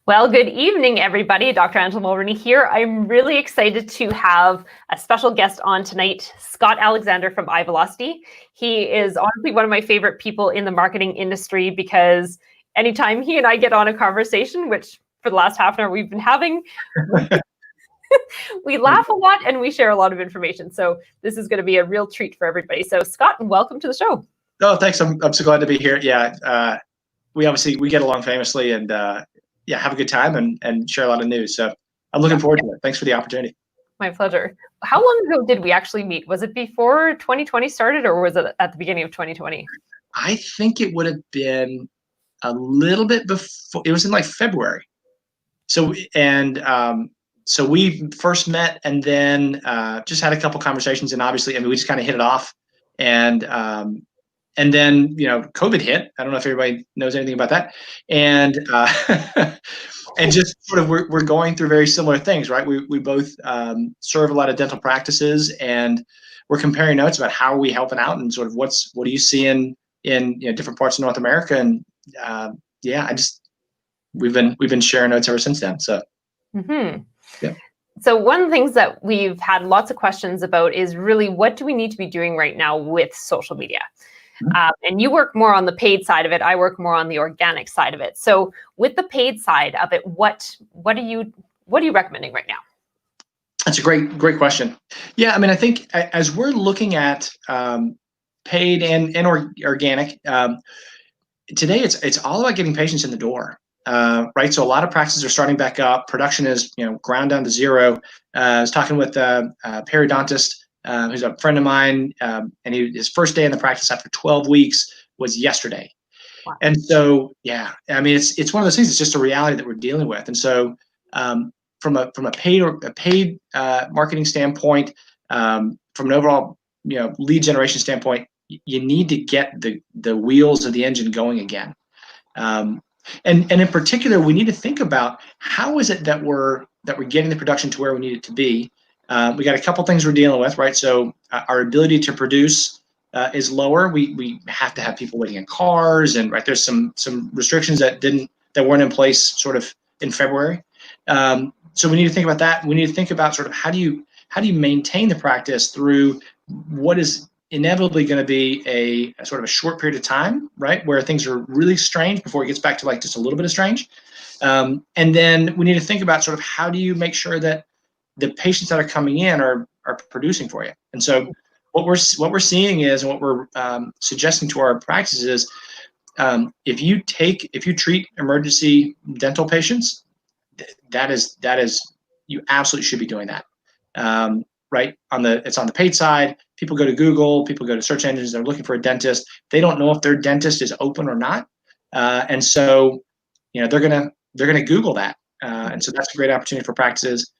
Well, good evening, everybody. Dr. Angela Mulrooney here. I'm really excited to have a special guest on tonight, Scott Alexander from Ivelocity. He is honestly one of my favorite people in the marketing industry because anytime he and I get on a conversation, which for the last half an hour we've been having, we laugh a lot and we share a lot of information. So this is going to be a real treat for everybody. So Scott, welcome to the show. Oh, thanks. I'm so glad to be here. Yeah, we get along famously, and yeah, have a good time and share a lot of news. So I'm looking forward to it. Thanks for the opportunity. My pleasure. How long ago did we actually meet? Was it before 2020 started, or was it at the beginning of 2020? I think it would have been a little bit before. It was in like February. So so we first met, and then just had a couple conversations, and obviously, I mean, we just kind of hit it off, and then COVID hit. I don't know if everybody knows anything about that, and and just sort of we're going through very similar things, right? We both serve a lot of dental practices, and we're comparing notes about how are we helping out, and sort of what are you seeing in different parts of North America, and yeah, we've been sharing notes ever since then. So yeah. So one of the things that we've had lots of questions about is really what do we need to be doing right now with social media? And you work more on the paid side of it. I work more on the organic side of it. So with the paid side of it, what are you recommending right now? That's a great question. Yeah, I mean, I think as we're looking at paid and organic, today it's all about getting patients in the door, right? So a lot of practices are starting back up. Production is ground down to zero. I was talking with a periodontist who's a friend of mine, and his first day in the practice after 12 weeks was yesterday. Wow. And so, yeah, I mean, it's one of those things. It's just a reality that we're dealing with. And so, from a paid marketing standpoint, from an overall lead generation standpoint, you need to get the wheels of the engine going again. And in particular, we need to think about how is it that we're getting the production to where we need it to be. We got a couple things we're dealing with, right? So our ability to produce is lower. We have to have people waiting in cars, and right there's some restrictions that weren't in place sort of in February. So we need to think about that. We need to think about sort of how do you maintain the practice through what is inevitably going to be a sort of a short period of time, right, where things are really strange before it gets back to like just a little bit of strange. And then we need to think about sort of how do you make sure that the patients that are coming in are producing for you. And so what we're seeing is, and what we're suggesting to our practices is, if you treat emergency dental patients, that is you absolutely should be doing that. Right, it's on the paid side. People go to Google, people go to search engines, they're looking for a dentist. They don't know if their dentist is open or not, and so they're gonna Google that, and so that's a great opportunity for practices.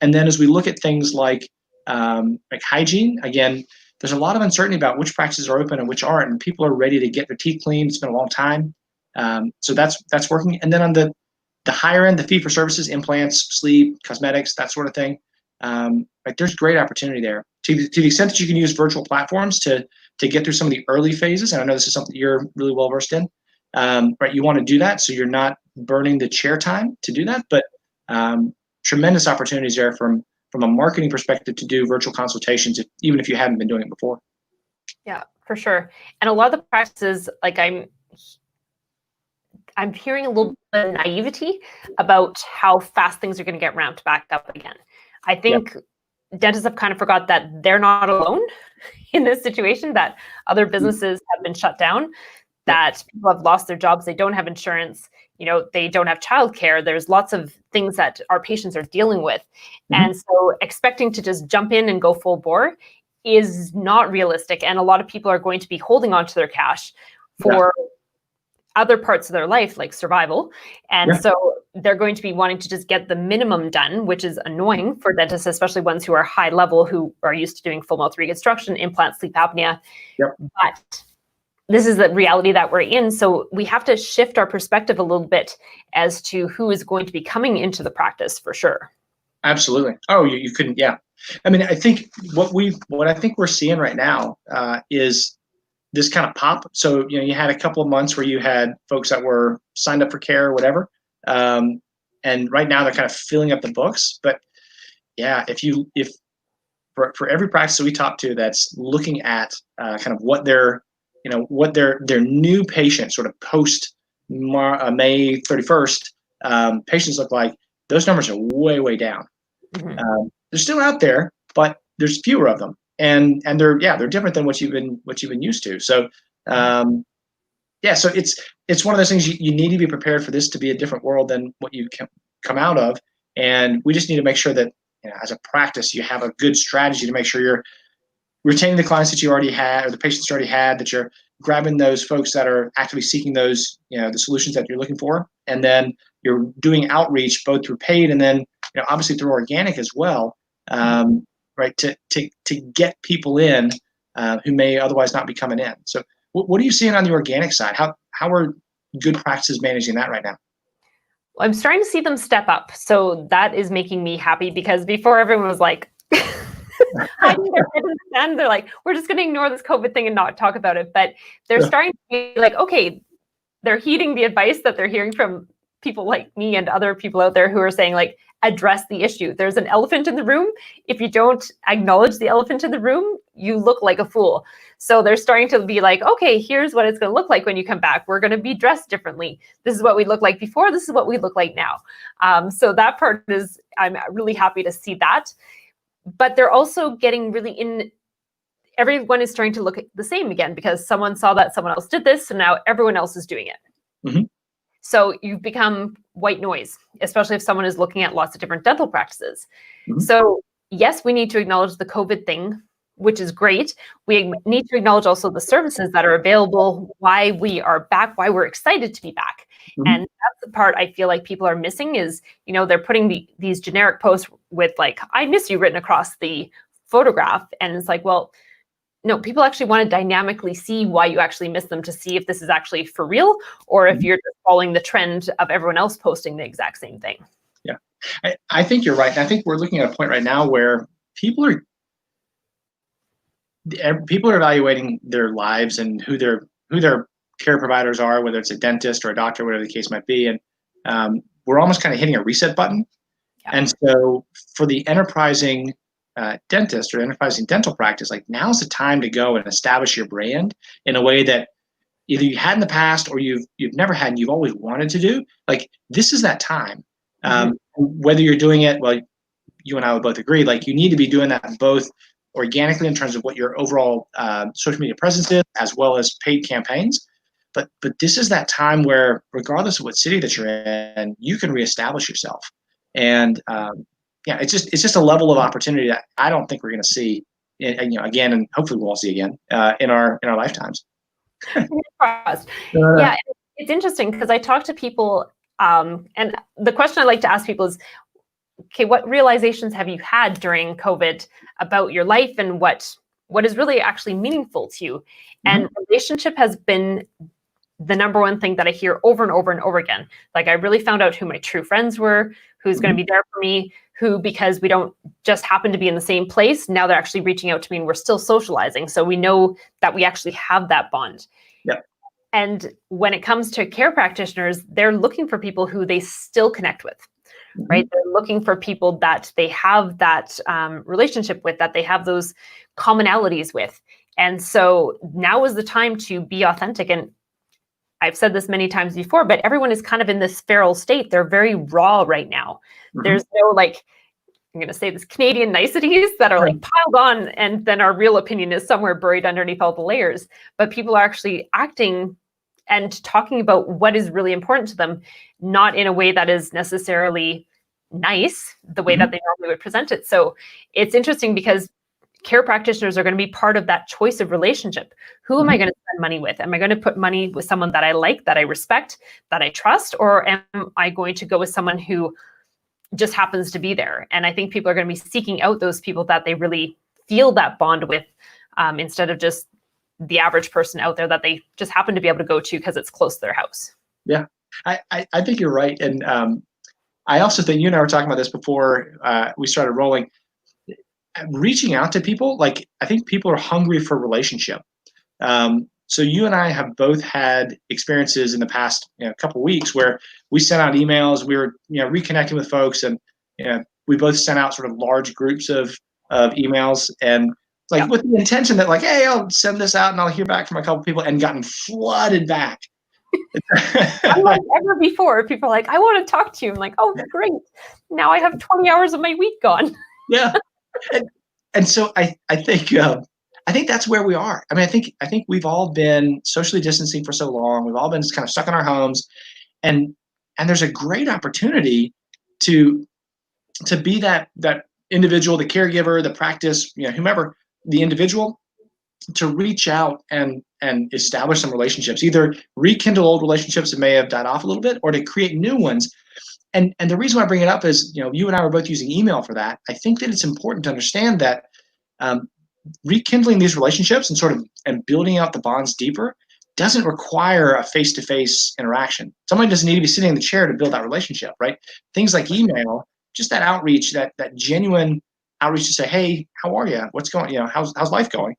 And then as we look at things like hygiene, again, there's a lot of uncertainty about which practices are open and which aren't, and people are ready to get their teeth cleaned. It's been a long time, so that's working. And then on the higher end, the fee for services, implants, sleep, cosmetics, that sort of thing. Like there's great opportunity there to the extent that you can use virtual platforms to get through some of the early phases. And I know this is something you're really well versed in, right? You want to do that so you're not burning the chair time to do that, but tremendous opportunities there from a marketing perspective to do virtual consultations, even if you hadn't been doing it before. Yeah, for sure. And a lot of the practices, like I'm hearing a little bit of naivety about how fast things are going to get ramped back up again. I think dentists have kind of forgot that they're not alone in this situation, that other businesses have been shut down, that people have lost their jobs, they don't have insurance, they don't have childcare. There's lots of things that our patients are dealing with. And so expecting to just jump in and go full bore is not realistic. And a lot of people are going to be holding on to their cash for other parts of their life, like survival. And so they're going to be wanting to just get the minimum done, which is annoying for dentists, especially ones who are high level, who are used to doing full mouth reconstruction, implants, sleep apnea. But this is the reality that we're in. So we have to shift our perspective a little bit as to who is going to be coming into the practice for sure. Absolutely. Oh, you couldn't. Yeah. I mean, I think what I think we're seeing right now is this kind of pop. So, you had a couple of months where you had folks that were signed up for care or whatever. And right now they're kind of filling up the books. But yeah, if for every practice that we talk to that's looking at kind of what their new patient sort of post May 31st patients look like, those numbers are way down. They're still out there, but there's fewer of them, and they're different than what you've been used to. So so it's one of those things you need to be prepared for this to be a different world than what you can come out of, and we just need to make sure that as a practice you have a good strategy to make sure you're retaining the clients that you already had or the patients you already had, that you're grabbing those folks that are actively seeking those, the solutions that you're looking for. And then you're doing outreach both through paid and then, obviously through organic as well, right, to get people in who may otherwise not be coming in. So what are you seeing on the organic side? How are good practices managing that right now? I'm starting to see them step up. So that is making me happy, because before everyone was like, hiding their head in the sand. They're like, we're just going to ignore this COVID thing and not talk about it. But they're starting to be like, okay, they're heeding the advice that they're hearing from people like me and other people out there who are saying, like, address the issue. There's an elephant in the room. If you don't acknowledge the elephant in the room, you look like a fool. So they're starting to be like, okay, here's what it's going to look like when you come back. We're going to be dressed differently. This is what we look like before. This is what we look like now. So that part is, I'm really happy to see that. But they're also getting really everyone is starting to look the same again, because someone saw that someone else did this, so now everyone else is doing it. So you've become white noise, especially if someone is looking at lots of different dental practices. So yes, we need to acknowledge the COVID thing, which is great. We need to acknowledge also the services that are available, why we are back, why we're excited to be back. And that's the part I feel like people are missing is, they're putting these generic posts with like, I miss you written across the photograph. And it's like, well, no, people actually want to dynamically see why you actually miss them, to see if this is actually for real or if you're just following the trend of everyone else posting the exact same thing. Yeah, I think you're right. And I think we're looking at a point right now where people are evaluating their lives and who their care providers are, whether it's a dentist or a doctor, whatever the case might be. And we're almost kind of hitting a reset button. And so for the enterprising dentist or enterprising dental practice, like, now's the time to go and establish your brand in a way that either you had in the past or you've never had and you've always wanted to do. Like, this is that time. Whether you're doing it, well, you and I would both agree, like, you need to be doing that both organically in terms of what your overall social media presence is, as well as paid campaigns. But this is that time where, regardless of what city that you're in, you can reestablish yourself. And it's just a level of opportunity that I don't think we're going to see, again, and hopefully we'll all see again in our lifetimes. Yeah, it's interesting because I talk to people, and the question I like to ask people is, okay, what realizations have you had during COVID about your life and what is really actually meaningful to you? And relationship has been the number one thing that I hear over and over and over again. Like, I really found out who my true friends were, who's going to be there for me, who, because we don't just happen to be in the same place, now they're actually reaching out to me and we're still socializing. So we know that we actually have that bond. And when it comes to care practitioners, they're looking for people who they still connect with. Right? They're looking for people that they have that relationship with, that they have those commonalities with. And so now is the time to be authentic. And I've said this many times before, but everyone is kind of in this feral state. They're very raw right now. There's no, like, I'm going to say this, Canadian niceties that are like piled on, and then our real opinion is somewhere buried underneath all the layers. But people are actually acting and talking about what is really important to them, not in a way that is necessarily nice, the way that they normally would present it. So it's interesting because care practitioners are going to be part of that choice of relationship. Who am I going to spend money with? Am I going to put money with someone that I like, that I respect, that I trust, or am I going to go with someone who just happens to be there? And I think people are going to be seeking out those people that they really feel that bond with, instead of just the average person out there that they just happen to be able to go to because it's close to their house. Yeah, I think you're right. And I also think, you and I were talking about this before we started rolling, reaching out to people. Like, I think people are hungry for relationship. So you and I have both had experiences in the past couple of weeks where we sent out emails, we were reconnecting with folks, and we both sent out sort of large groups of emails, and like with the intention that like, hey, I'll send this out and I'll hear back from a couple of people, and gotten flooded back. Unlike ever before, people are like, I want to talk to you. I'm like, oh, great. Now I have 20 hours of my week gone. Yeah. And so I think that's where we are. I mean, I think we've all been socially distancing for so long. We've all been just kind of stuck in our homes, and there's a great opportunity to be that individual, the caregiver, the practice, whomever, the individual, to reach out and establish some relationships, either rekindle old relationships that may have died off a little bit, or to create new ones. And the reason why I bring it up is, you and I were both using email for that. I think that it's important to understand that rekindling these relationships and building out the bonds deeper doesn't require a face-to-face interaction. Somebody doesn't need to be sitting in the chair to build that relationship, right? Things like email, just that outreach, that genuine outreach to say, hey, how are you? What's going, how's life going?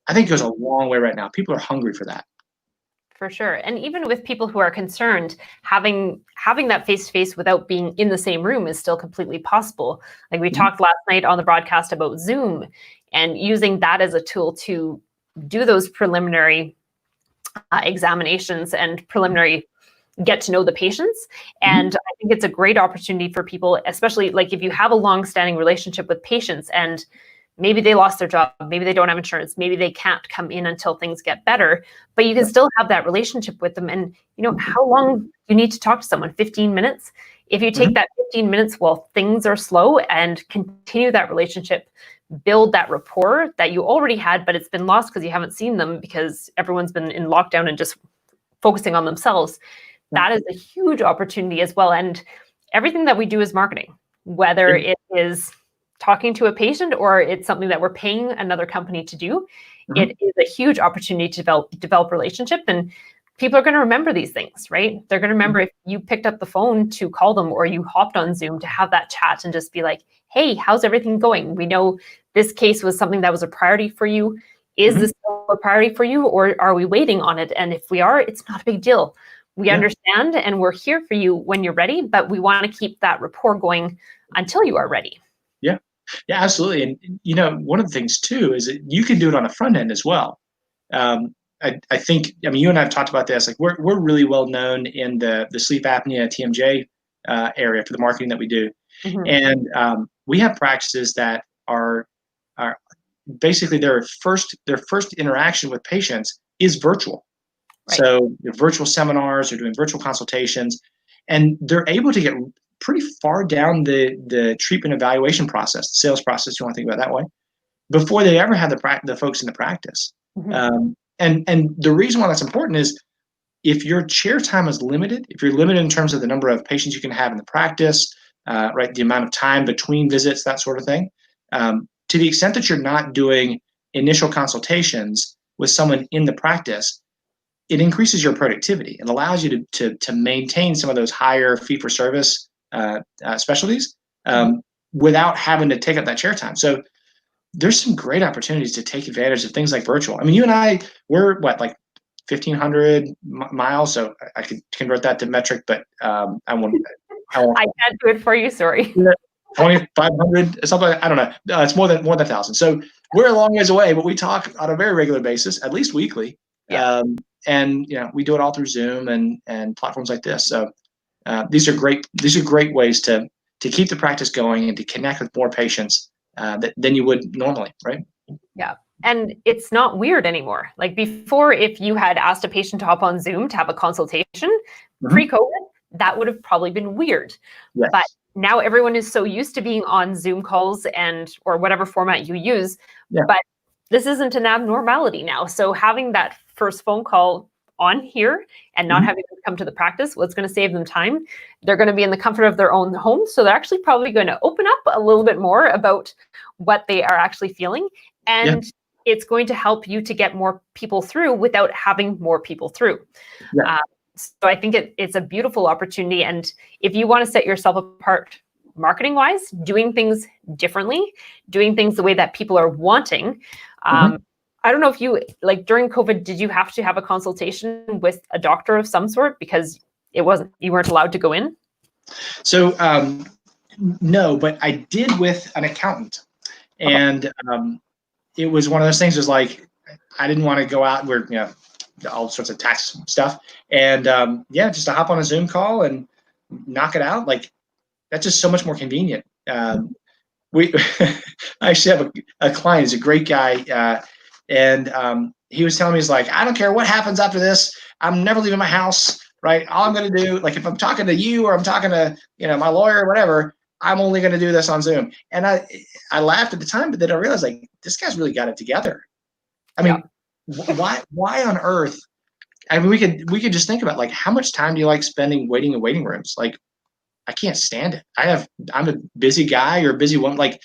I think it goes a long way right now. People are hungry for that. For sure. And even with people who are concerned, having that face-to-face without being in the same room is still completely possible. Like we talked last night on the broadcast about Zoom and using that as a tool to do those preliminary examinations and preliminary get to know the patients. And I think it's a great opportunity for people, especially like if you have a long-standing relationship with patients and maybe they lost their job, maybe they don't have insurance, maybe they can't come in until things get better, but you can still have that relationship with them. And how long you need to talk to someone? 15 minutes? If you take that 15 minutes while things are slow and continue that relationship, build that rapport that you already had, but it's been lost because you haven't seen them because everyone's been in lockdown and just focusing on themselves. That is a huge opportunity as well. And everything that we do is marketing, whether it is talking to a patient or it's something that we're paying another company to do. It is a huge opportunity to develop relationship, and people are going to remember these things, right? They're going to remember if you picked up the phone to call them or you hopped on Zoom to have that chat and just be like, hey, how's everything going? We know this case was something that was a priority for you. Is this still a priority for you, or are we waiting on it? And if we are, it's not a big deal. We understand and we're here for you when you're ready, but we want to keep that rapport going until you are ready. Yeah, absolutely. And one of the things too is that you can do it on the front end as well. I think, you and I have talked about this. Like we're really well known in the sleep apnea TMJ area for the marketing that we do, and we have practices that are basically their first interaction with patients is virtual. Right. So virtual seminars or doing virtual consultations, and they're able to get pretty far down the treatment evaluation process, the sales process, you want to think about it that way, before they ever have the folks in the practice. And the reason why that's important is if your chair time is limited, if you're limited in terms of the number of patients you can have in the practice, right, the amount of time between visits, that sort of thing, to the extent that you're not doing initial consultations with someone in the practice, it increases your productivity. It allows you to maintain some of those higher fee-for-service specialties without having to take up that chair time. So there's some great opportunities to take advantage of things like virtual. You and I, we're like 1,500 miles, so I could convert that to metric, but I won't. I can't do it for you, sorry. 2,500, something. I don't know. It's more than 1,000. So we're a long ways away, but we talk on a very regular basis, at least weekly. And we do it all through Zoom and platforms like this. So these are great ways to keep the practice going and to connect with more patients than you would normally, right? Yeah. And it's not weird anymore. Like before, if you had asked a patient to hop on Zoom to have a consultation pre-COVID, that would have probably been weird. Yes. But now everyone is so used to being on Zoom calls or whatever format you use, but this isn't an abnormality now. So having that first phone call on here and not having them come to the practice, what's going to save them time? They're going to be in the comfort of their own home. So they're actually probably going to open up a little bit more about what they are actually feeling. And it's going to help you to get more people through without having more people through. So I think it's a beautiful opportunity. And if you want to set yourself apart marketing wise, doing things differently, doing things the way that people are wanting, I don't know if you, like during COVID, did you have to have a consultation with a doctor of some sort because you weren't allowed to go in? So no, but I did with an accountant, and it was one of those things. Was like I didn't want to go out where all sorts of tax stuff, and just to hop on a Zoom call and knock it out. Like that's just so much more convenient. We I actually have a client. He's a great guy, and he was telling me, he's like, I don't care what happens after this. I'm never leaving my house. Right? All I'm going to do, like if I'm talking to you or I'm talking to my lawyer or whatever, I'm only going to do this on Zoom. And I laughed at the time, but then I realized like this guy's really got it together. I mean, why on earth? I mean, we could just think about like how much time do you like spending waiting in waiting rooms? Like I can't stand it. I'm a busy guy or a busy woman. Like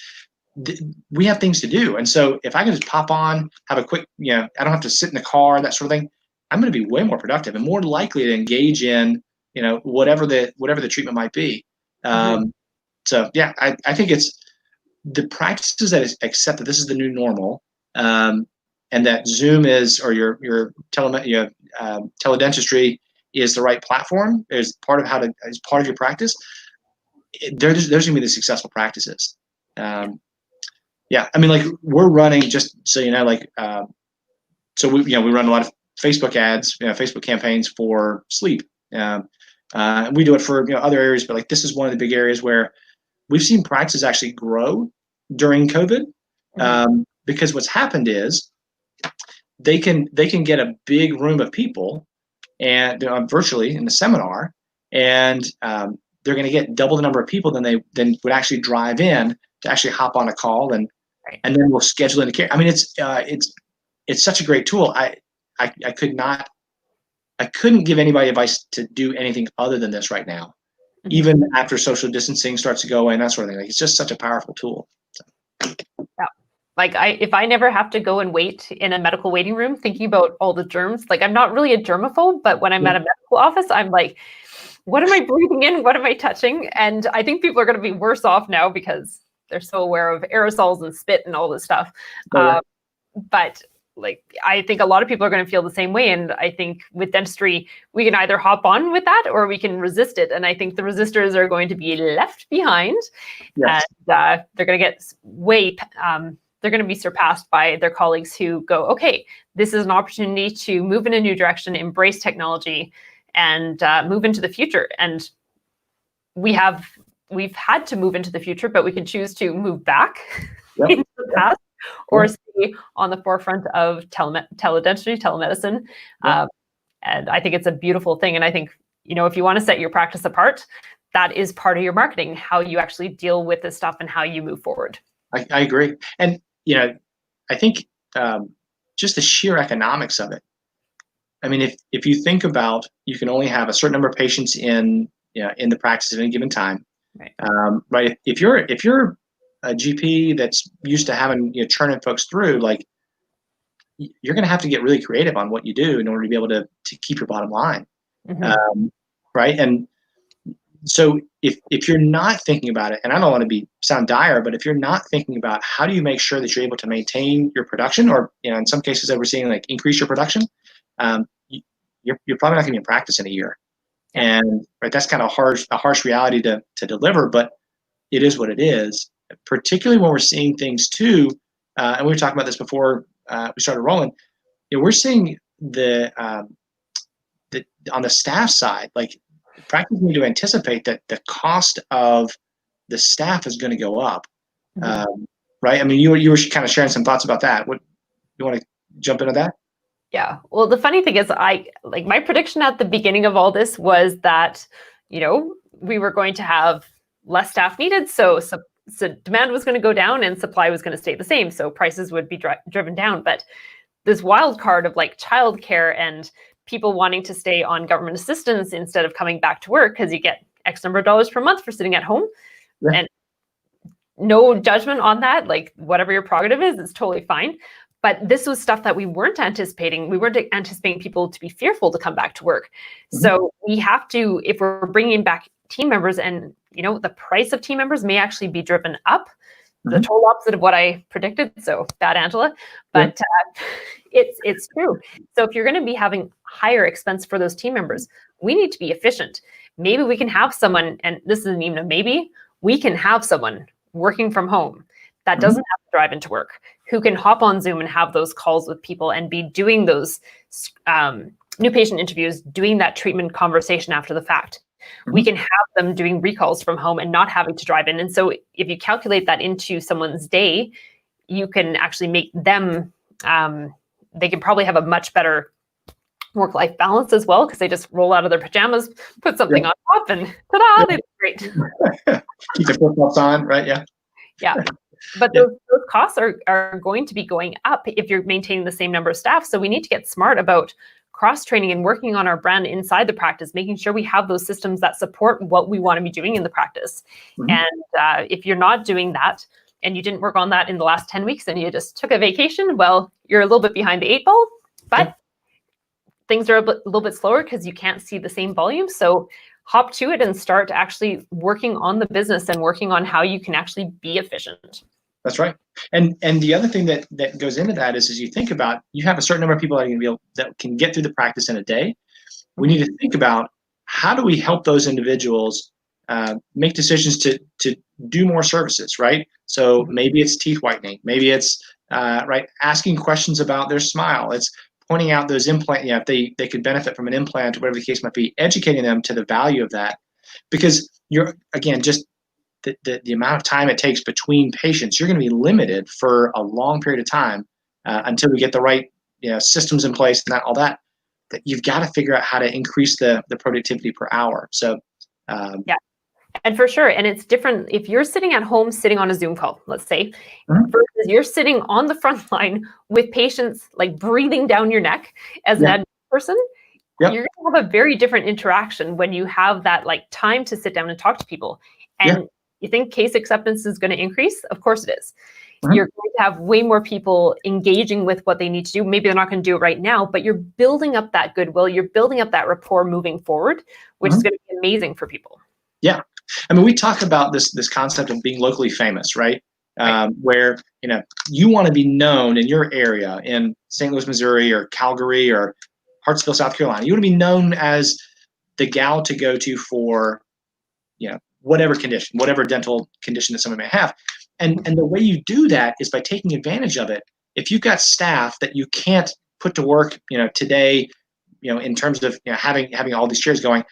we have things to do, and so if I can just pop on, have a quick, I don't have to sit in the car, that sort of thing. I'm going to be way more productive and more likely to engage in, whatever the treatment might be. So yeah, I think it's the practices that accept that this is the new normal, and that Zoom is, or your teledentistry is the right platform, is part of is part of your practice. There's going to be the successful practices. Yeah, I mean, like we're running, just so you know, like so we run a lot of Facebook ads, Facebook campaigns for sleep. We do it for other areas, but like this is one of the big areas where we've seen practices actually grow during COVID, because what's happened is they can get a big room of people and virtually in the seminar, and they're going to get double the number of people than would actually drive in to actually hop on a call, and then we'll schedule into care. I mean, it's such a great tool. I couldn't give anybody advice to do anything other than this right now, even after social distancing starts to go away and that sort of thing. Like it's just such a powerful tool. So. Yeah. Like if I never have to go and wait in a medical waiting room thinking about all the germs, like I'm not really a germaphobe, but when I'm at a medical office, I'm like, what am I breathing in? What am I touching? And I think people are going to be worse off now because they're so aware of aerosols and spit and all this stuff. But like, I think a lot of people are going to feel the same way. And I think with dentistry, we can either hop on with that or we can resist it. And I think the resistors are going to be left behind. Yes. And they're going to get they're going to be surpassed by their colleagues who go, okay, this is an opportunity to move in a new direction, embrace technology, and move into the future. And we've had to move into the future, but we can choose to move back into the past or stay on the forefront of teledentistry, telemedicine. And I think it's a beautiful thing. And I think, if you want to set your practice apart, that is part of your marketing, how you actually deal with this stuff and how you move forward. I agree. And, I think just the sheer economics of it. I mean, if you think about, you can only have a certain number of patients in the practice at any given time, right? If you're a GP that's used to having churning folks through, like you're going to have to get really creative on what you do in order to be able to keep your bottom line, right? And so if you're not thinking about it, and I don't want to sound dire, but if you're not thinking about how do you make sure that you're able to maintain your production, or in some cases that we're seeing like increase your production, you're probably not going to be in practice in a year. And that's kind of a harsh reality to deliver, but it is what it is. Particularly when we're seeing things too, and we were talking about this before we started rolling. We're seeing the on the staff side, like practice need to anticipate that the cost of the staff is going to go up, right? I mean, you were kind of sharing some thoughts about that. What you want to jump into that? Yeah. Well, the funny thing is, my prediction at the beginning of all this was that we were going to have less staff needed, so demand was going to go down and supply was going to stay the same, so prices would be driven down. But this wild card of like childcare and people wanting to stay on government assistance instead of coming back to work because you get X number of dollars per month for sitting at home, and no judgment on that. Like whatever your prerogative is, it's totally fine. But this was stuff that we weren't anticipating. We weren't anticipating people to be fearful to come back to work. So we have to, if we're bringing back team members, and the price of team members may actually be driven up the total opposite of what I predicted. So bad, Angela, but it's true. So if you're going to be having higher expense for those team members, we need to be efficient. Maybe we can have someone, and this isn't even a maybe, we can have someone working from home that doesn't have to drive into work, who can hop on Zoom and have those calls with people and be doing those new patient interviews, doing that treatment conversation after the fact. We can have them doing recalls from home and not having to drive in. And so if you calculate that into someone's day, you can actually make them, they can probably have a much better work-life balance as well, because they just roll out of their pajamas, put something on top, and ta-da, they look great. Keep the flip-flops on, right? Yeah. But those costs are going to be going up if you're maintaining the same number of staff. So we need to get smart about cross-training and working on our brand inside the practice, making sure we have those systems that support what we want to be doing in the practice. And if you're not doing that, and you didn't work on that in the last 10 weeks and you just took a vacation, well, you're a little bit behind the 8 ball, but things are a little bit slower because you can't see the same volume. So hop to it and start actually working on the business and working on how you can actually be efficient. That's right. And the other thing that goes into that is, as you think about, you have a certain number of people that can get through the practice in a day. We need to think about, how do we help those individuals make decisions to do more services, right? So maybe it's teeth whitening, maybe it's asking questions about their smile. It's pointing out those implant, if they could benefit from an implant, or whatever the case might be, educating them to the value of that, because you're, again, just the amount of time it takes between patients, you're going to be limited for a long period of time until we get the right systems in place and all that you've got to figure out how to increase the productivity per hour. So and for sure. And it's different if you're sitting at home, sitting on a Zoom call, let's say, versus you're sitting on the front line with patients like breathing down your neck as an admin person. You're going to have a very different interaction when you have that time to sit down and talk to people. And you think case acceptance is going to increase? Of course it is. You're going to have way more people engaging with what they need to do. Maybe they're not going to do it right now, but you're building up that goodwill. You're building up that rapport moving forward, which is going to be amazing for people. Yeah. I mean, we talk about this concept of being locally famous, right? Where, you want to be known in your area in St. Louis, Missouri, or Calgary, or Hartsville, South Carolina. You want to be known as the gal to go to for, whatever condition, whatever dental condition that someone may have. And the way you do that is by taking advantage of it. If you've got staff that you can't put to work, today, in terms of having all these chairs going,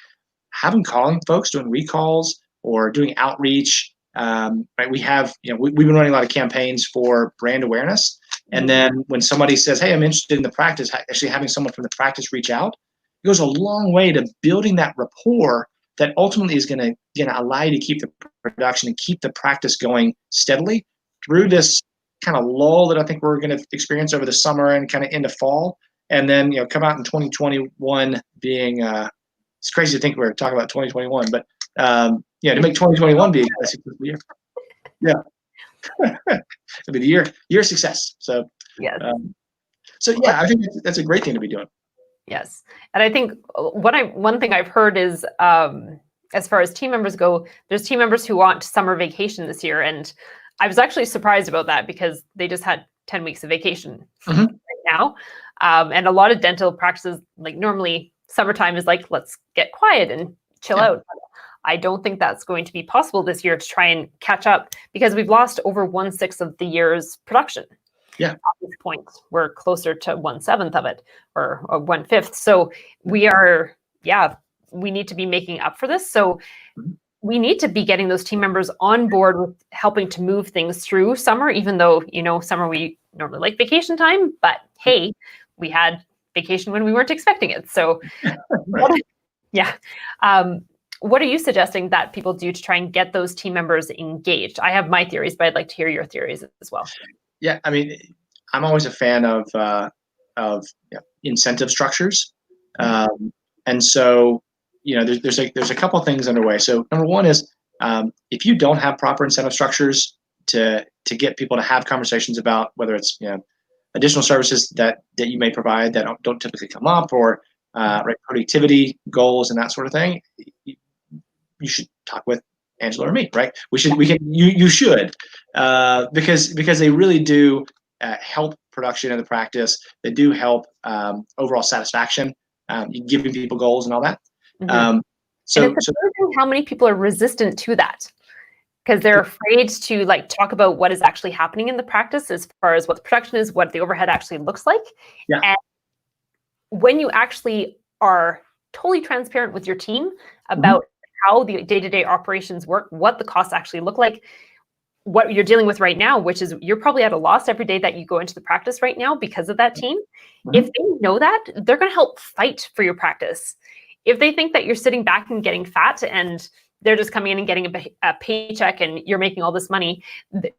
have them calling folks, doing recalls or doing outreach. Right? We have, we've been running a lot of campaigns for brand awareness. And then when somebody says, "Hey, I'm interested in the practice," actually having someone from the practice reach out, it goes a long way to building that rapport that ultimately is going to allow you to keep the production and keep the practice going steadily through this kind of lull that I think we're going to experience over the summer and kind of into fall, and then come out in 2021 being it's crazy to think we're talking about 2021, but to make 2021 be a successful year. It'll be the year of success. So I think that's a great thing to be doing. Yes. And I think one thing I've heard is, as far as team members go, there's team members who want summer vacation this year. And I was actually surprised about that, because they just had 10 weeks of vacation right now. And a lot of dental practices, normally summertime is let's get quiet and chill out. I don't think that's going to be possible this year to try and catch up, because we've lost over 1/6 of the year's production. At this point, we're closer to 1/7 of it, or 1/5. So we are, we need to be making up for this. So we need to be getting those team members on board with helping to move things through summer, even though, summer we normally like vacation time, but hey, we had vacation when we weren't expecting it. So what are you suggesting that people do to try and get those team members engaged? I have my theories, but I'd like to hear your theories as well. Yeah, I mean, I'm always a fan of incentive structures, and so there's a couple things underway. So number one is, if you don't have proper incentive structures to get people to have conversations about whether it's additional services that you may provide that don't typically come up, or productivity goals and that sort of thing, you should talk with Angela or me, right? You should, because they really do help production in the practice. They do help overall satisfaction, giving people goals and all that. And it's surprising how many people are resistant to that, because they're afraid to like talk about what is actually happening in the practice as far as what the production is, what the overhead actually looks like. Yeah. And when you actually are totally transparent with your team about how the day-to-day operations work, what the costs actually look like, what you're dealing with right now, which is you're probably at a loss every day that you go into the practice right now because of that team. If they know that, they're going to help fight for your practice. If they think that you're sitting back and getting fat and they're just coming in and getting a paycheck and you're making all this money,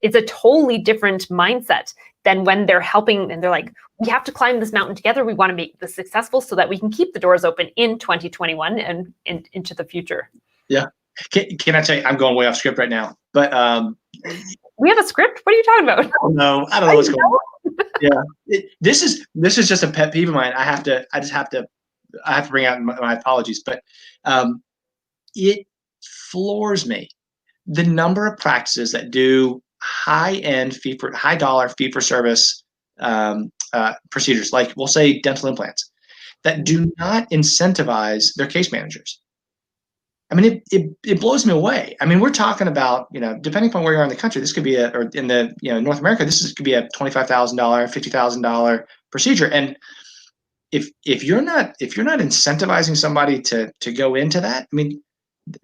it's a totally different mindset than when they're helping and they're like, we have to climb this mountain together. We want to make this successful so that we can keep the doors open in 2021 and into the future. Yeah. Can I tell you, I'm going way off script right now, but we have a script? What are you talking about? I don't know what's going on. Yeah. This is just a pet peeve of mine. I have to bring out my apologies, but it floors me the number of practices that do high dollar fee for service procedures, like we'll say dental implants, that do not incentivize their case managers. I mean, it blows me away. I mean, we're talking about, depending upon where you are in the country, this could be or in the, North America, could be a $25,000, $50,000 procedure. And if you're not incentivizing somebody to go into that, I mean,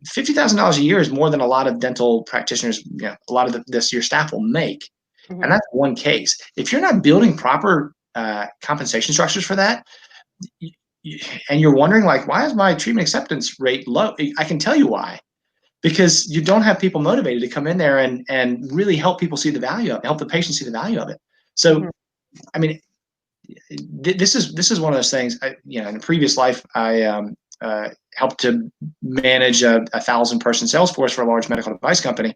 $50,000 a year is more than a lot of dental practitioners, a lot of your staff will make. And that's one case. If you're not building proper compensation structures for that, and you're wondering, like, why is my treatment acceptance rate low? I can tell you why. Because you don't have people motivated to come in there and really help people see the value of it, help the patient see the value of it. So, I mean, this is one of those things. In a previous life, I helped to manage a 1,000-person sales force for a large medical device company,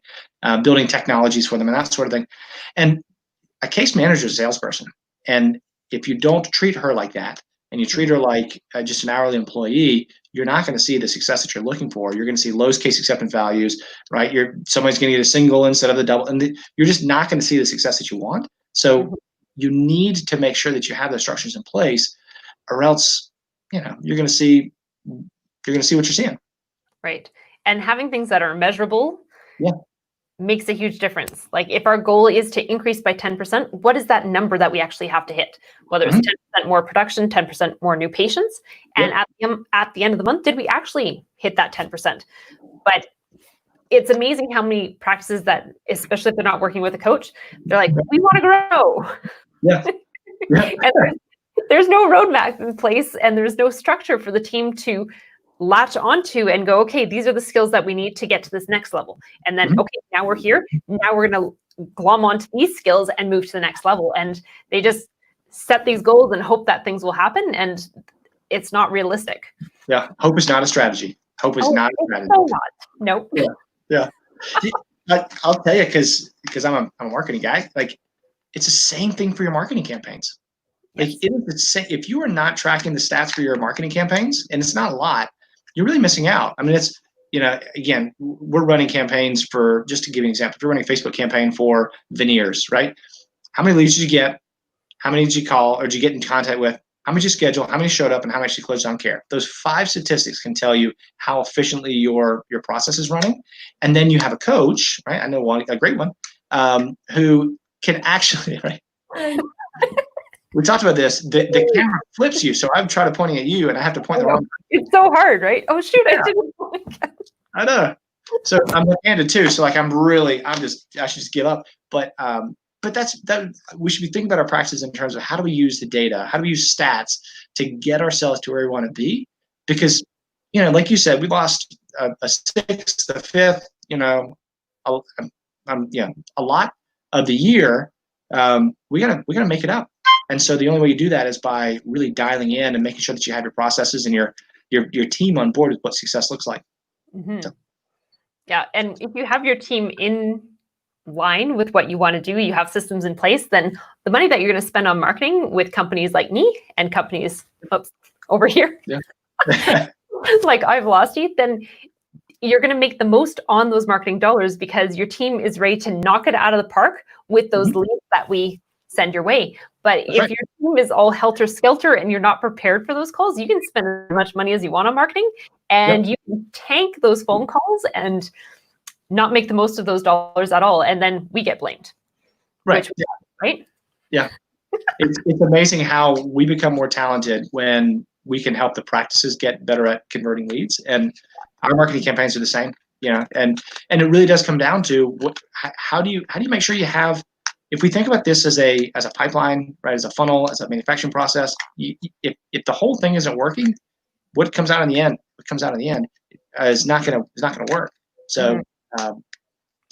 building technologies for them and that sort of thing. And a case manager is a salesperson. And if you don't treat her like that, and you treat her like just an hourly employee, you're not going to see the success that you're looking for. You're going to see low case acceptance values, right? Somebody's going to get a single instead of the double, and you're just not going to see the success that you want. So you need to make sure that you have those structures in place, or else, you're going to see what you're seeing. Right. And having things that are measurable makes a huge difference. Like if our goal is to increase by 10%, what is that number that we actually have to hit? Whether it's 10% more production, 10% more new patients. And at the end of the month, did we actually hit that 10%? But it's amazing how many practices that, especially if they're not working with a coach, they're like, we want to grow. And there's no roadmap in place and there's no structure for the team to latch onto and go, okay, these are the skills that we need to get to this next level. And then, okay, now we're here. Now we're going to glom onto these skills and move to the next level. And they just set these goals and hope that things will happen. And it's not realistic. Yeah. Hope is not a strategy. Hope is not a strategy. So not. Nope. Yeah. I'll tell you, because I'm a marketing guy, like it's the same thing for your marketing campaigns. Like if you are not tracking the stats for your marketing campaigns, and it's not a lot, you're really missing out. I mean, it's, again, we're running campaigns for, just to give you an example, if you're running a Facebook campaign for veneers, right? How many leads did you get? How many did you call or did you get in contact with? How many did you schedule? How many showed up and how much you closed on care? Those 5 statistics can tell you how efficiently your process is running. And then you have a coach, right? I know a great one, who can actually, right? We talked about this. The camera flips you, so I'm trying to point at you, and I have to point the wrong. It's so hard, right? Oh shoot! I didn't. I know. So I'm left-handed too. So like I should just give up. But that we should be thinking about our practices in terms of how do we use the data, how do we use stats to get ourselves to where we want to be? Because like you said, we lost a 6th, a 5th, a lot of the year. We gotta make it up. And so the only way you do that is by really dialing in and making sure that you have your processes and your team on board with what success looks like. So. Yeah, and if you have your team in line with what you want to do, you have systems in place, then the money that you're going to spend on marketing with companies like me and companies over here, like Ivelocity, then you're going to make the most on those marketing dollars because your team is ready to knock it out of the park with those leads that we send your way. But if your team is all helter-skelter and you're not prepared for those calls, you can spend as much money as you want on marketing, and you can tank those phone calls and not make the most of those dollars at all, and then we get blamed. Right. Right? Yeah. It's amazing how we become more talented when we can help the practices get better at converting leads, and our marketing campaigns are the same. And it really does come down to how do you make sure you have. If we think about this as a pipeline, right, as a funnel, as a manufacturing process, if the whole thing isn't working, what comes out in the end is not going to work. So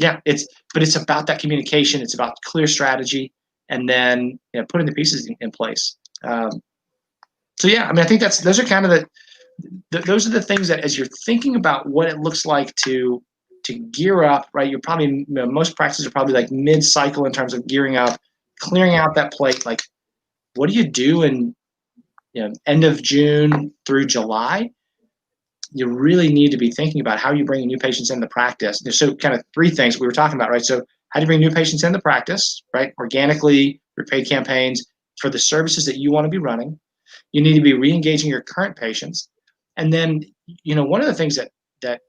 it's about that communication. It's about clear strategy, and then putting the pieces in place. So yeah, I mean, I think those are kind of those are the things that, as you're thinking about what it looks like to gear up, right? You're probably, most practices are probably like mid-cycle in terms of gearing up, clearing out that plate. Like, what do you do in end of June through July? You really need to be thinking about how you bring new patients into practice. There's kind of three things we were talking about, right? So how do you bring new patients into practice, right? Organically, your paid campaigns for the services that you want to be running. You need to be re-engaging your current patients. And then, one of the things that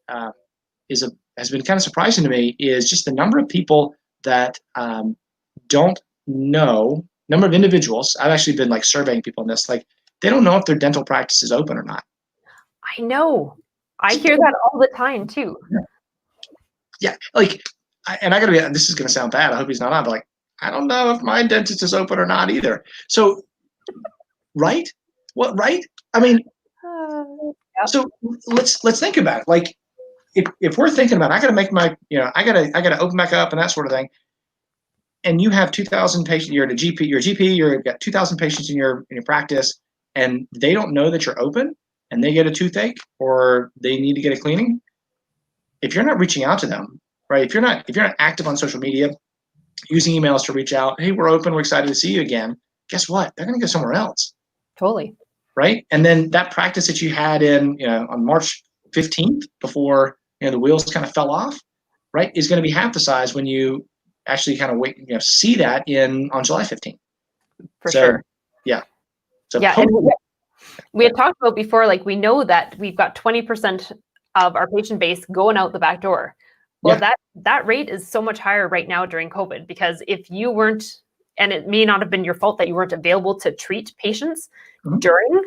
has been kind of surprising to me is just the number of people that don't know, number of individuals. I've actually been like surveying people on this, like they don't know if their dental practice is open or not. I know. I hear that all the time too. Yeah. Like, and I gotta be, this is gonna sound bad. I hope he's not on, but like, I don't know if my dentist is open or not either. So, right? What, right? I mean, so let's think about it. Like, if we're thinking about, I gotta make my, I gotta open back up and that sort of thing. And you have 2,000 patients, you're a GP, you've got 2,000 patients in your practice, and they don't know that you're open, and they get a toothache or they need to get a cleaning. If you're not reaching out to them, right? If you're not active on social media, using emails to reach out, hey, we're open, we're excited to see you again. Guess what? They're going to go somewhere else. Totally. Right. And then that practice that you had on March 15th before the wheels kind of fell off, right, is going to be half the size when you actually kind of see that on July 15th. For sure. Yeah. So yeah. We had talked about before, like, we know that we've got 20% of our patient base going out the back door. Well, that rate is so much higher right now during COVID, because if you weren't, and it may not have been your fault that you weren't available to treat patients during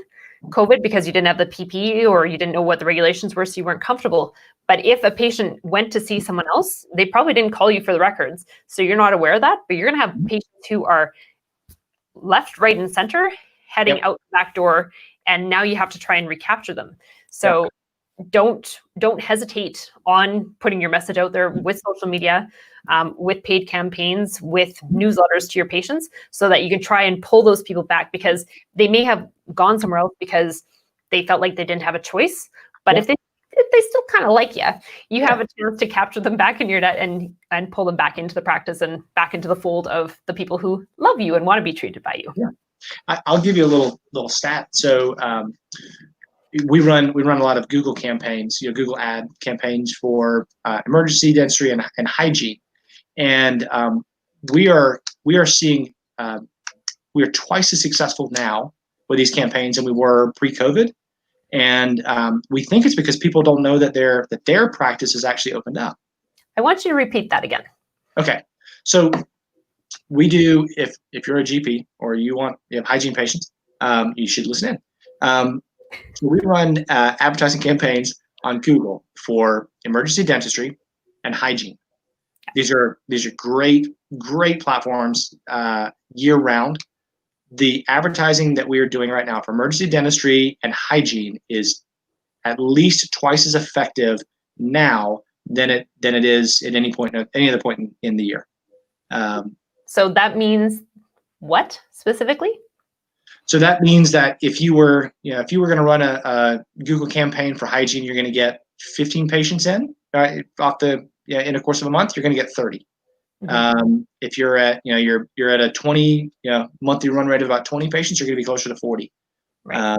COVID because you didn't have the PPE or you didn't know what the regulations were, so you weren't comfortable. But if a patient went to see someone else, they probably didn't call you for the records. So you're not aware of that, but you're going to have patients who are left, right, and center heading out the back door, and now you have to try and recapture them. So don't hesitate on putting your message out there with social media, with paid campaigns, with newsletters to your patients, so that you can try and pull those people back, because they may have gone somewhere else because they felt like they didn't have a choice. But if they still kind of like you, you have a chance to capture them back in your net and pull them back into the practice and back into the fold of the people who love you and want to be treated by you. I'll give you a little stat. So we run a lot of Google campaigns, Google ad campaigns for emergency dentistry and hygiene, and we are seeing we are twice as successful now with these campaigns than we were pre-COVID, and we think it's because people don't know that their practice is actually opened up. I want you to repeat that again. Okay, so we do, if you're a GP or you have hygiene patients, you should listen in. So we run advertising campaigns on Google for emergency dentistry and hygiene. These are great platforms year round. The advertising that we are doing right now for emergency dentistry and hygiene is at least twice as effective now than it is at any other point in the year. So that means what specifically? So that means that if you were going to run a Google campaign for hygiene, you're going to get 15 patients in in a course of a month. You're going to get 30. If you're at you're at a 20 monthly run rate of about 20 patients, you're going to be closer to 40. Right.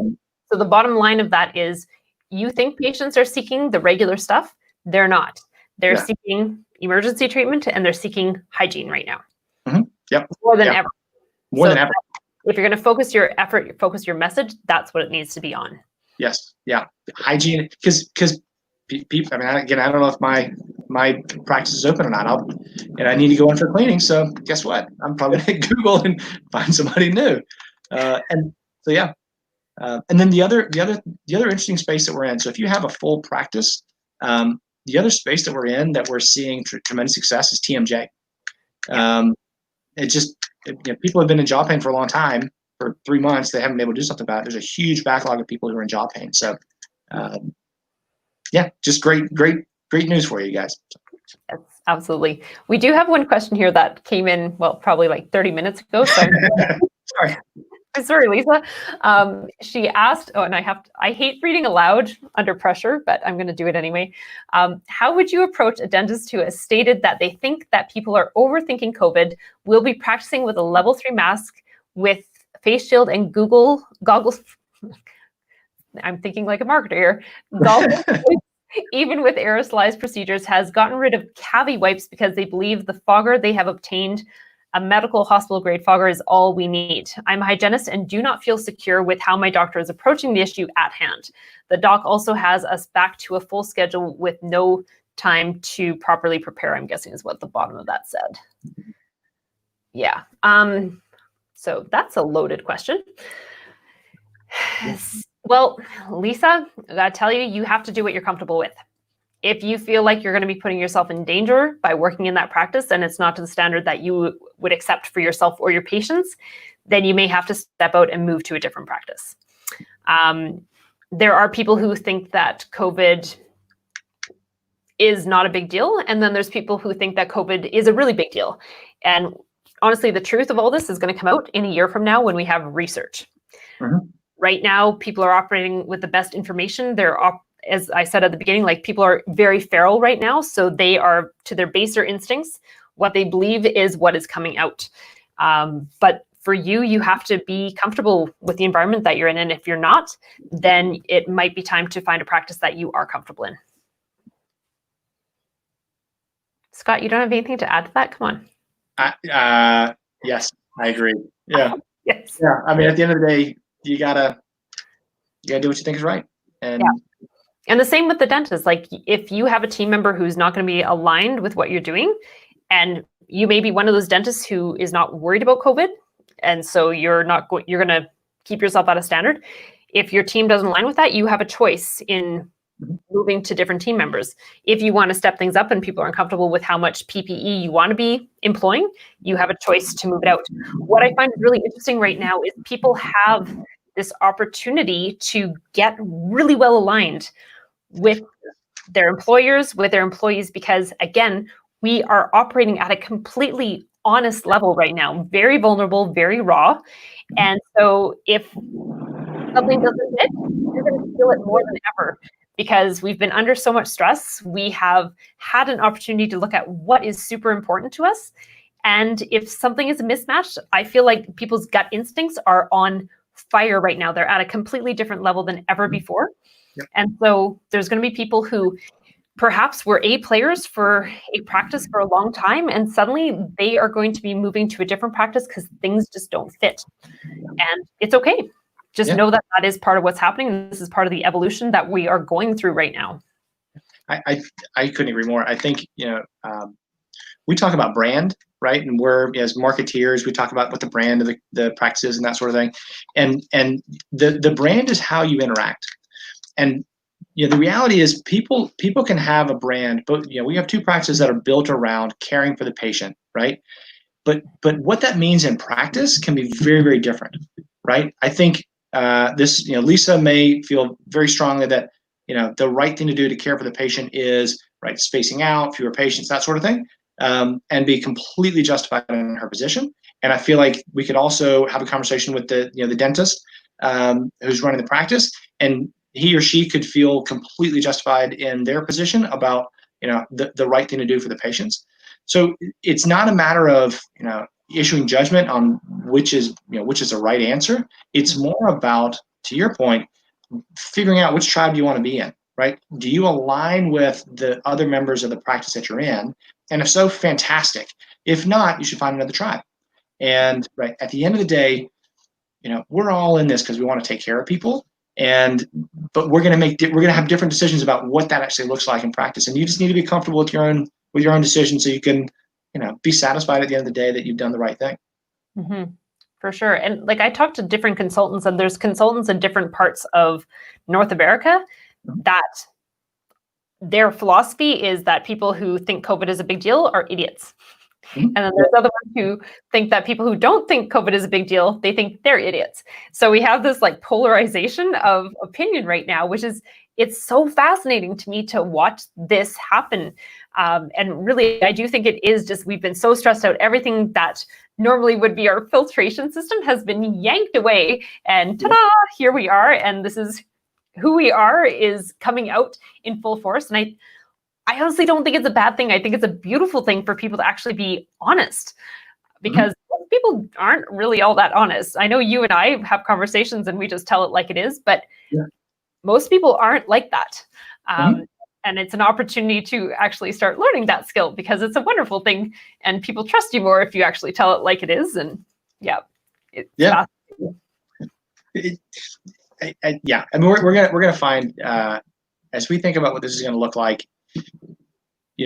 So the bottom line of that is, you think patients are seeking the regular stuff. They're not. They're Yeah. seeking emergency treatment and they're seeking hygiene right now. Yep. More than ever. More than ever. If you're going to focus your effort, focus your message, that's what it needs to be on. Yes. Yeah. Hygiene, because people. I mean, again, I don't know if my practice is open or not. And I need to go in for cleaning. So guess what? I'm probably going to Google and find somebody new. And so yeah. And then the other interesting space that we're in. So if you have a full practice, the other space that we're in that we're seeing tremendous success is TMJ. People have been in jaw pain for a long time. For 3 months, they haven't been able to do something about it. There's a huge backlog of people who are in jaw pain. So, just great news for you guys. Yes, absolutely. We do have one question here that came in, well, probably like 30 minutes ago. So sorry, Lisa. She asked, and I hate reading aloud under pressure, but I'm going to do it anyway. How would you approach a dentist who has stated that they think that people are overthinking COVID, will be practicing with a level 3 mask with face shield and goggles? I'm thinking like a marketer here. Goggles, even with aerosolized procedures, has gotten rid of cavi wipes because they believe the fogger they have obtained, a medical hospital grade fogger, is all we need. I'm a hygienist and do not feel secure with how my doctor is approaching the issue at hand. The doc also has us back to a full schedule with no time to properly prepare, I'm guessing is what the bottom of that said. Yeah. So that's a loaded question. Well, Lisa, I gotta tell you, you have to do what you're comfortable with. If you feel like you're going to be putting yourself in danger by working in that practice and it's not to the standard that you would accept for yourself or your patients, then you may have to step out and move to a different practice. There are people who think that COVID is not a big deal, and then there's people who think that COVID is a really big deal. And honestly, the truth of all this is going to come out in a year from now when we have research. Right now, people are operating with the best information. As I said at the beginning, like, people are very feral right now. So they are, to their baser instincts, what they believe is what is coming out. But for you, you have to be comfortable with the environment that you're in. And if you're not, then it might be time to find a practice that you are comfortable in. Scott, you don't have anything to add to that? Come on. Yes, I agree. Yeah. Yes. Yeah. I mean, at the end of the day, you gotta do what you think is right. And the same with the dentist. Like, if you have a team member who's not going to be aligned with what you're doing, and you may be one of those dentists who is not worried about COVID, and so you're going to keep yourself at a standard. If your team doesn't align with that, you have a choice in moving to different team members. If you want to step things up and people are uncomfortable with how much PPE you want to be employing, you have a choice to move it out. What I find really interesting right now is people have this opportunity to get really well aligned with their employers, with their employees, because again, we are operating at a completely honest level right now, very vulnerable, very raw. And so if something doesn't fit, you're going to feel it more than ever, because we've been under so much stress. We have had an opportunity to look at what is super important to us. And if something is a mismatch, I feel like people's gut instincts are on fire right now. They're at a completely different level than ever before. Yep. And so there's going to be people who perhaps were A players for a practice for a long time, and suddenly they are going to be moving to a different practice because things just don't fit. And it's okay. Just know that that is part of what's happening. And this is part of the evolution that we are going through right now. I couldn't agree more. I think, we talk about brand, right? And we're, as marketeers, we talk about what the brand of the practice is and that sort of thing. And the brand is how you interact. And the reality is people can have a brand, but we have two practices that are built around caring for the patient, right? But what that means in practice can be very, very different, right? I think Lisa may feel very strongly that the right thing to do to care for the patient is right spacing out, fewer patients, that sort of thing, and be completely justified in her position. And I feel like we could also have a conversation with the dentist who's running the practice, and he or she could feel completely justified in their position about the right thing to do for the patients. So it's not a matter of issuing judgment on which is the right answer. It's more about, to your point, figuring out which tribe you want to be in, right? Do you align with the other members of the practice that you're in? And if so, fantastic. If not, you should find another tribe. And right at the end of the day, we're all in this because we want to take care of people. But we're going to have different decisions about what that actually looks like in practice. And you just need to be comfortable with your own decision, so you can, be satisfied at the end of the day that you've done the right thing. Mm-hmm. For sure. And like I talked to different consultants, and there's consultants in different parts of North America that their philosophy is that people who think COVID is a big deal are idiots. And then there's other ones who think that people who don't think COVID is a big deal, they think they're idiots. So we have this like polarization of opinion right now, it's so fascinating to me to watch this happen. And really, I do think it is just, we've been so stressed out. Everything that normally would be our filtration system has been yanked away, and ta-da, here we are. And this is who we are, is coming out in full force. And I honestly don't think it's a bad thing. I think it's a beautiful thing for people to actually be honest, because people aren't really all that honest. I know you and I have conversations and we just tell it like it is, but most people aren't like that. And it's an opportunity to actually start learning that skill, because it's a wonderful thing, and people trust you more if you actually tell it like it is. And I mean, we're gonna find, as we think about what this is going to look like,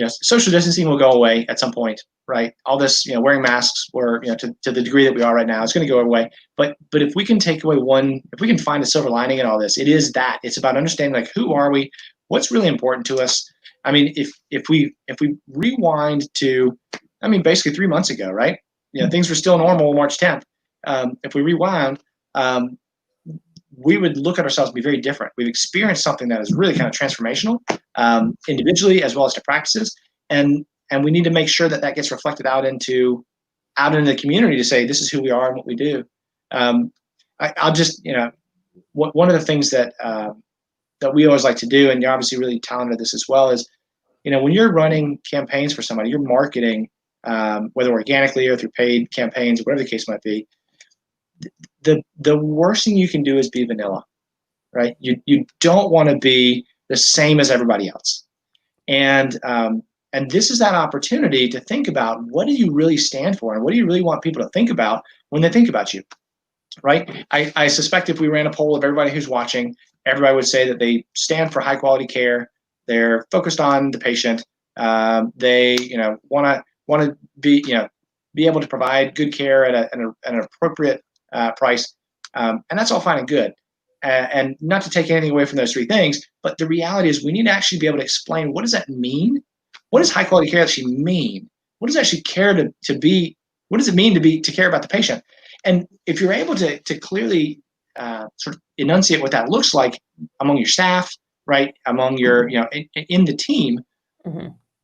social distancing will go away at some point, right? All this, wearing masks, or to the degree that we are right now, it's going to go away. But if we can take away if we can find a silver lining in all this, it's about understanding, like, who are we, what's really important to us. I mean, if we rewind to, basically 3 months ago, right? Things were still normal March 10th. If we rewind, we would look at ourselves and be very different. We've experienced something that is really kind of transformational, individually as well as to practices, and we need to make sure that gets reflected out into the community, to say this is who we are and what we do. I'll just, one of the things that we always like to do, and you're obviously really talented at this as well, is, when you're running campaigns for somebody, you're marketing, whether organically or through paid campaigns, whatever the case might be. The worst thing you can do is be vanilla, right? You don't want to be the same as everybody else. And this is that opportunity to think about, what do you really stand for, and what do you really want people to think about when they think about you, right? I suspect if we ran a poll of everybody who's watching, everybody would say that they stand for high quality care. They're focused on the patient. They want to be able to provide good care at an appropriate price, and that's all fine and good. And not to take anything away from those three things, but the reality is we need to actually be able to explain, what does that mean? What does high quality care actually mean? What does actually care to be? What does it mean to care about the patient? And if you're able to clearly sort of enunciate what that looks like among your staff, right, among your in the team,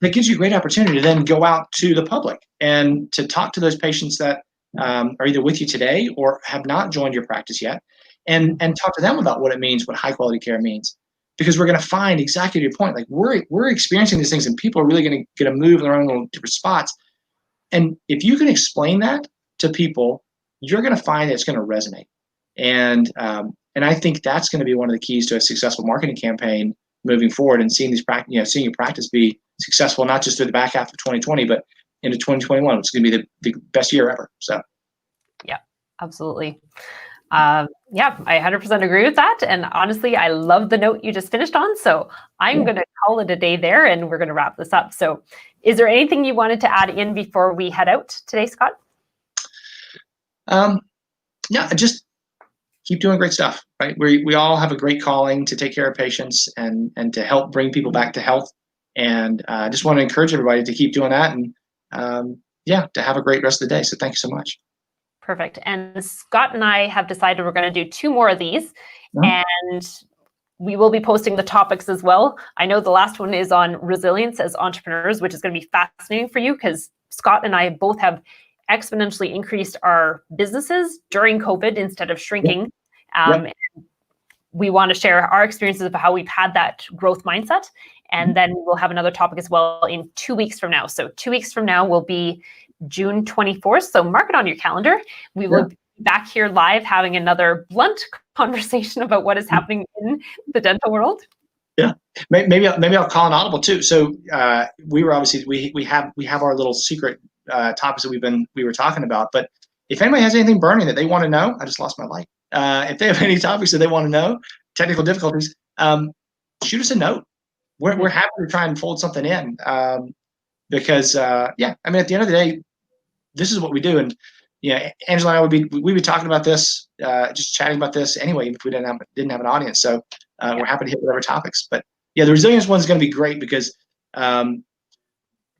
that gives you a great opportunity to then go out to the public and to talk to those patients that are either with you today or have not joined your practice yet, and talk to them about what it means, what high quality care means. Because we're going to find, exactly to your point, like, we're experiencing these things, and people are really going to move in their own little different spots. And if you can explain that to people, you're going to find that it's going to resonate. And I think that's going to be one of the keys to a successful marketing campaign moving forward, and seeing seeing your practice be successful, not just through the back half of 2020, but into 2021, which is going to be the best year ever. So, yeah, absolutely. I 100% agree with that. And honestly, I love the note you just finished on. So I'm going to call it a day there, and we're going to wrap this up. So is there anything you wanted to add in before we head out today, Scott? Just keep doing great stuff, right? We all have a great calling to take care of patients and to help bring people back to health. And I just want to encourage everybody to keep doing that, and to have a great rest of the day. So thank you so much. Perfect. And Scott and I have decided we're going to do 2 more of these, and we will be posting the topics as well. I know the last one is on resilience as entrepreneurs, which is going to be fascinating for you, because Scott and I both have exponentially increased our businesses during COVID instead of shrinking. We want to share our experiences of how we've had that growth mindset. And then we'll have another topic as well in 2 weeks from now. So 2 weeks from now will be June 24th. So mark it on your calendar. We will be back here live having another blunt conversation about what is happening in the dental world. Yeah, maybe I'll call an audible too. So we were obviously we have our little secret topics that we were talking about. But if anybody has anything burning that they want to know, I just lost my light. If they have any topics that they want to know, technical difficulties, shoot us a note. We're happy to try and fold something in, because yeah, I mean, at the end of the day, this is what we do. And yeah, Angela and I we'd be talking about this, just chatting about this anyway, if we didn't have an audience. So we're happy to hit whatever topics. But yeah, the resilience one is going to be great because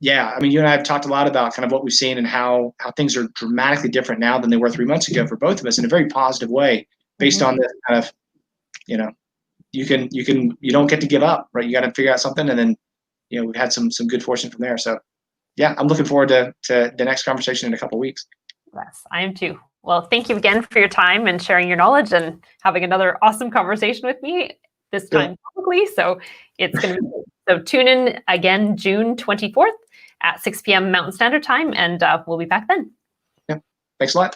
yeah, I mean, you and I have talked a lot about kind of what we've seen and how things are dramatically different now than they were 3 months ago for both of us in a very positive way, based on this kind of, you know, you don't get to give up, right? You got to figure out something, and then, you know, we've had some good fortune from there. So yeah, I'm looking forward to the next conversation in a couple of weeks. Yes, I am too. Well, thank you again for your time and sharing your knowledge and having another awesome conversation with me, this time publicly. So it's going to be so tune in again June 24th at 6 p.m. Mountain Standard Time, and we'll be back then. Yeah, thanks a lot.